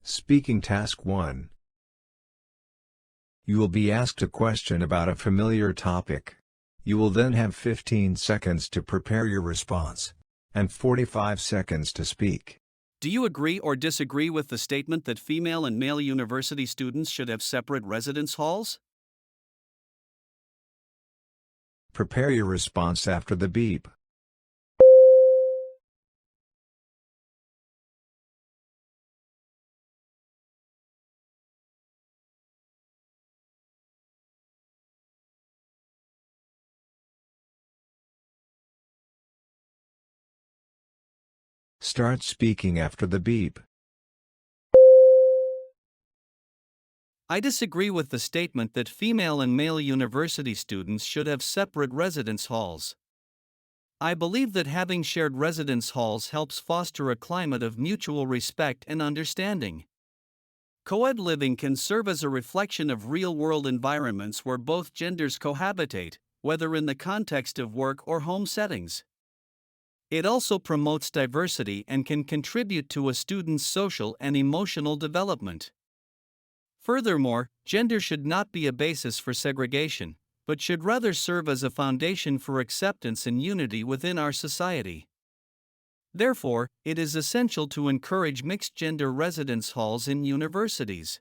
Speaking Task 1. You will be asked a question about a familiar topic. You will then have 15 seconds to prepare your response, and 45 seconds to speak. Do you agree or disagree with the statement that female and male university students should have separate residence halls? Prepare your response after the beep. Start speaking after the beep. I disagree with the statement that female and male university students should have separate residence halls. I believe that having shared residence halls helps foster a climate of mutual respect and understanding. Co-ed living can serve as a reflection of real-world environments where both genders cohabitate, whether in the context of work or home settings. It also promotes diversity and can contribute to a student's social and emotional development. Furthermore, gender should not be a basis for segregation, but should rather serve as a foundation for acceptance and unity within our society. Therefore, it is essential to encourage mixed-gender residence halls in universities.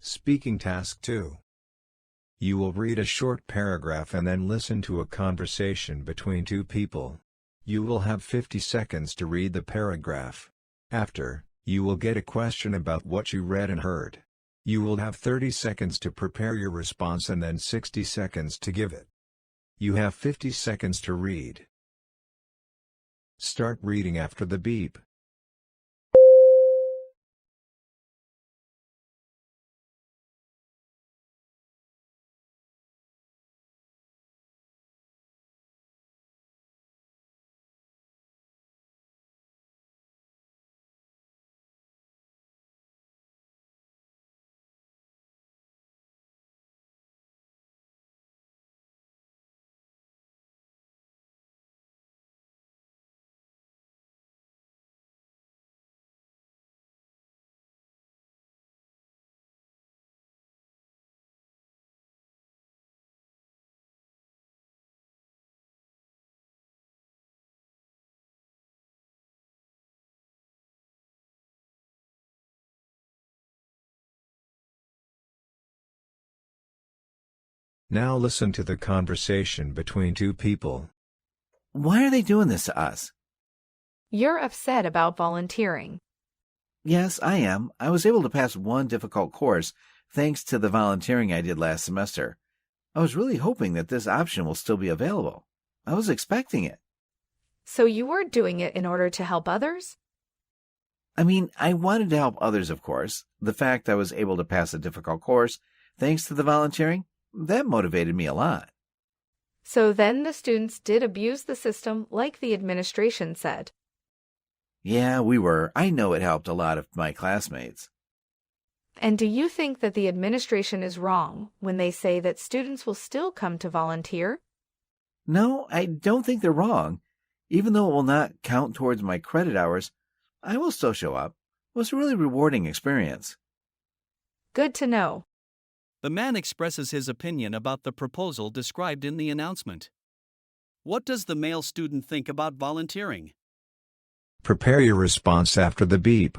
Speaking Task 2. You will read a short paragraph and then listen to a conversation between two people. You will have 50 seconds to read the paragraph. After, you will get a question about what you read and heard. You will have 30 seconds to prepare your response and then 60 seconds to give it. You have 50 seconds to read. Start reading after the beep. Now listen to the conversation between two people. Why are they doing this to us? You're upset about volunteering. Yes, I am. I was able to pass one difficult course thanks to the volunteering I did last semester. I was really hoping that this option will still be available. I was expecting it. So you were doing it in order to help others? I mean, I wanted to help others, of course. The fact I was able to pass a difficult course thanks to the volunteering, that motivated me a lot. So then the students did abuse the system like the administration said. Yeah, we were. I know it helped a lot of my classmates. And do you think that the administration is wrong when they say that students will still come to volunteer? No, I don't think they're wrong. Even though it will not count towards my credit hours, I will still show up. It was a really rewarding experience. Good to know. The man expresses his opinion about the proposal described in the announcement. What does the male student think about volunteering? Prepare your response after the beep.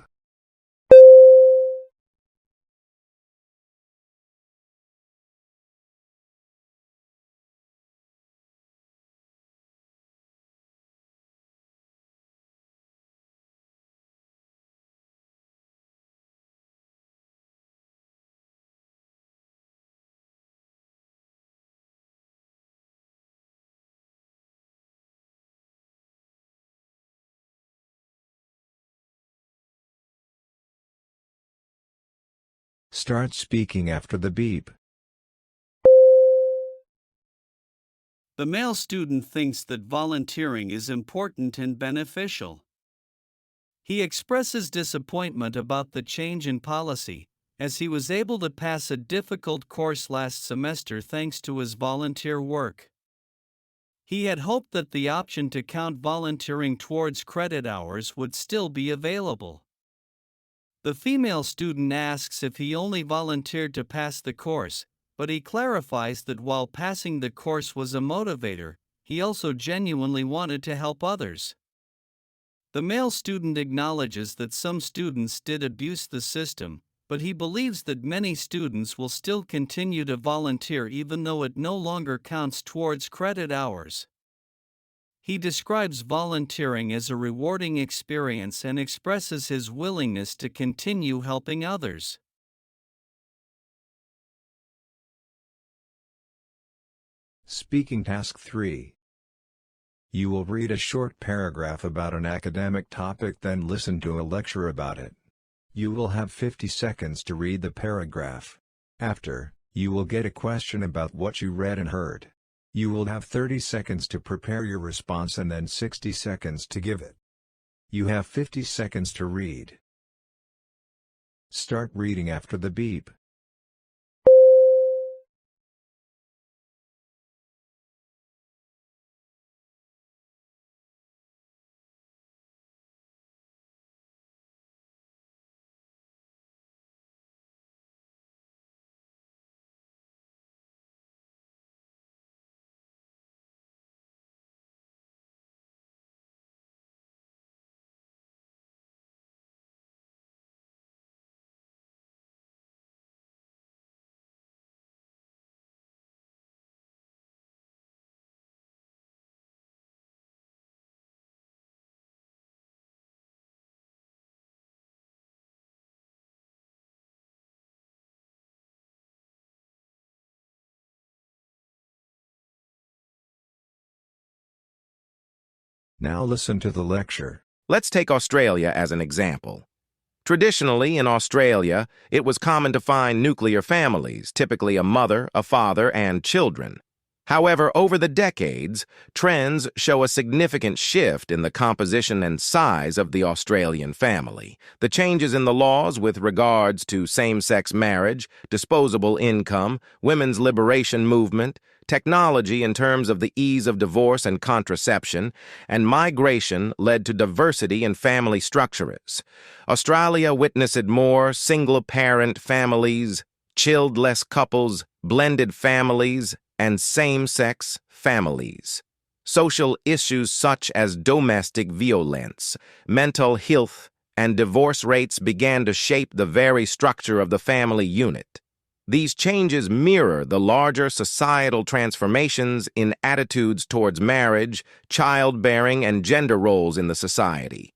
Start speaking after the beep. The male student thinks that volunteering is important and beneficial. He expresses disappointment about the change in policy, as he was able to pass a difficult course last semester thanks to his volunteer work. He had hoped that the option to count volunteering towards credit hours would still be available. The female student asks if he only volunteered to pass the course, but he clarifies that while passing the course was a motivator, he also genuinely wanted to help others. The male student acknowledges that some students did abuse the system, but he believes that many students will still continue to volunteer even though it no longer counts towards credit hours. He describes volunteering as a rewarding experience and expresses his willingness to continue helping others. Speaking Task 3. You will read a short paragraph about an academic topic, then listen to a lecture about it. You will have 50 seconds to read the paragraph. After, you will get a question about what you read and heard. You will have 30 seconds to prepare your response and then 60 seconds to give it. You have 50 seconds to read. Start reading after the beep. Now listen to the lecture. Let's take Australia as an example. Traditionally, in Australia, it was common to find nuclear families, typically a mother, a father, and children. However, over the decades, trends show a significant shift in the composition and size of the Australian family. The changes in the laws with regards to same-sex marriage, disposable income, women's liberation movement, technology in terms of the ease of divorce and contraception, and migration led to diversity in family structures. Australia witnessed more single-parent families, childless couples, blended families, and same-sex families. Social issues such as domestic violence, mental health, and divorce rates began to shape the very structure of the family unit. These changes mirror the larger societal transformations in attitudes towards marriage, childbearing, and gender roles in the society.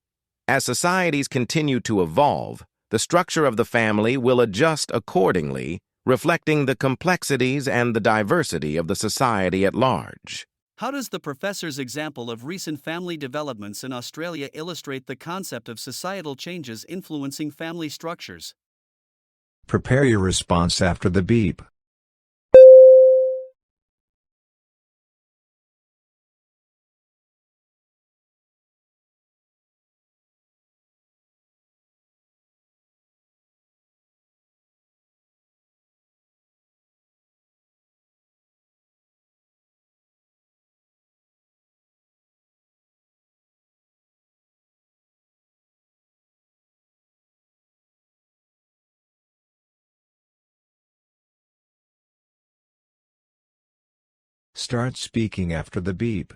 As societies continue to evolve, the structure of the family will adjust accordingly, reflecting the complexities and the diversity of the society at large. How does the professor's example of recent family developments in Australia illustrate the concept of societal changes influencing family structures? Prepare your response after the beep. Start speaking after the beep.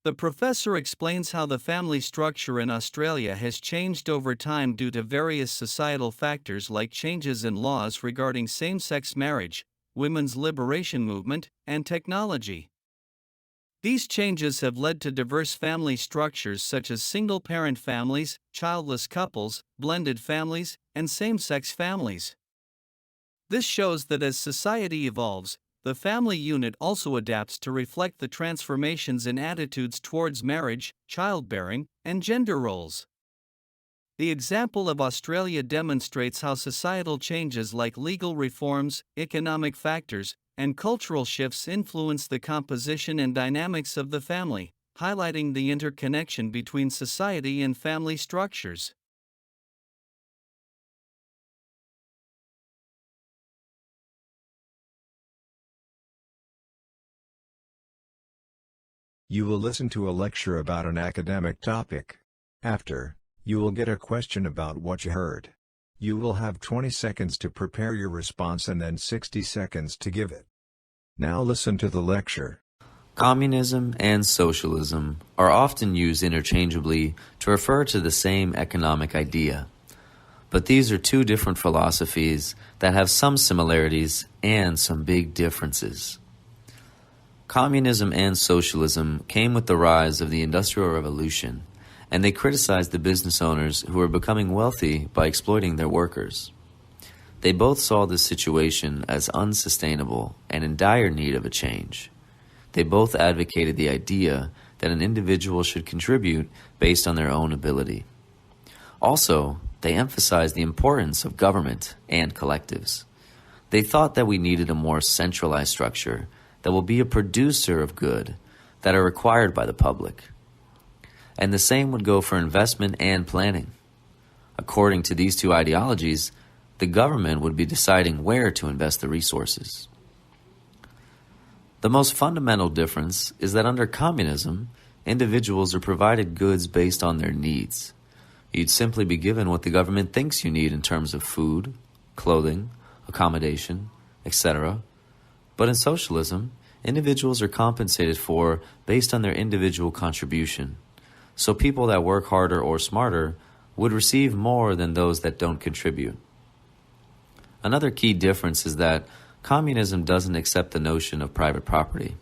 The professor explains how the family structure in Australia has changed over time due to various societal factors like changes in laws regarding same-sex marriage, women's liberation movement, and technology. These changes have led to diverse family structures such as single-parent families, childless couples, blended families, and same-sex families. This shows that as society evolves, the family unit also adapts to reflect the transformations in attitudes towards marriage, childbearing, and gender roles. The example of Australia demonstrates how societal changes like legal reforms, economic factors, and cultural shifts influence the composition and dynamics of the family, highlighting the interconnection between society and family structures. You will listen to a lecture about an academic topic. After, you will get a question about what you heard. You will have 20 seconds to prepare your response and then 60 seconds to give it. Now listen to the lecture. Communism and socialism are often used interchangeably to refer to the same economic idea. But these are two different philosophies that have some similarities and some big differences. Communism and socialism came with the rise of the Industrial Revolution, and they criticized the business owners who were becoming wealthy by exploiting their workers. They both saw this situation as unsustainable and in dire need of a change. They both advocated the idea that an individual should contribute based on their own ability. Also, they emphasized the importance of government and collectives. They thought that we needed a more centralized structure that will be a producer of good that are required by the public. And the same would go for investment and planning. According to these two ideologies, the government would be deciding where to invest the resources. The most fundamental difference is that under communism, individuals are provided goods based on their needs. You'd simply be given what the government thinks you need in terms of food, clothing, accommodation, etc. But in socialism, individuals are compensated for based on their individual contribution. So people that work harder or smarter would receive more than those that don't contribute. Another key difference is that communism doesn't accept the notion of private property.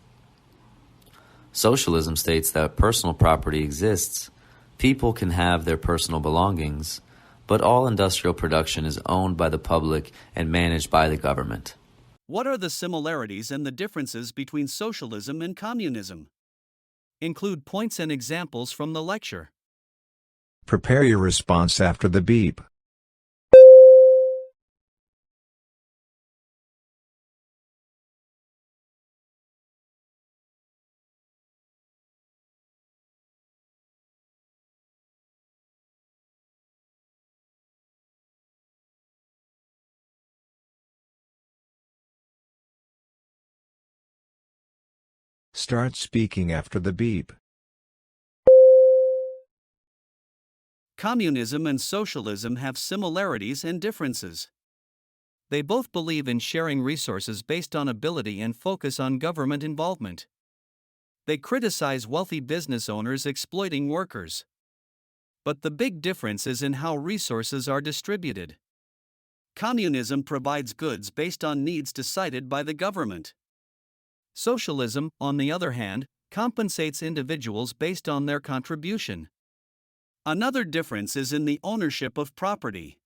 Socialism states that personal property exists. People can have their personal belongings, but all industrial production is owned by the public and managed by the government. What are the similarities and the differences between socialism and communism? Include points and examples from the lecture. Prepare your response after the beep. Start speaking after the beep. Communism and socialism have similarities and differences. They both believe in sharing resources based on ability and focus on government involvement. They criticize wealthy business owners exploiting workers. But the big difference is in how resources are distributed. Communism provides goods based on needs decided by the government. Socialism, on the other hand, compensates individuals based on their contribution. Another difference is in the ownership of property.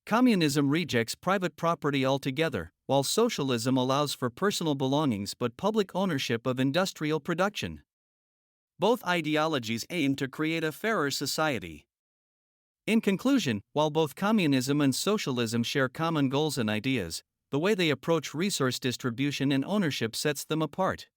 Communism rejects private property altogether, while socialism allows for personal belongings but public ownership of industrial production. Both ideologies aim to create a fairer society. In conclusion, while both communism and socialism share common goals and ideas, the way they approach resource distribution and ownership sets them apart.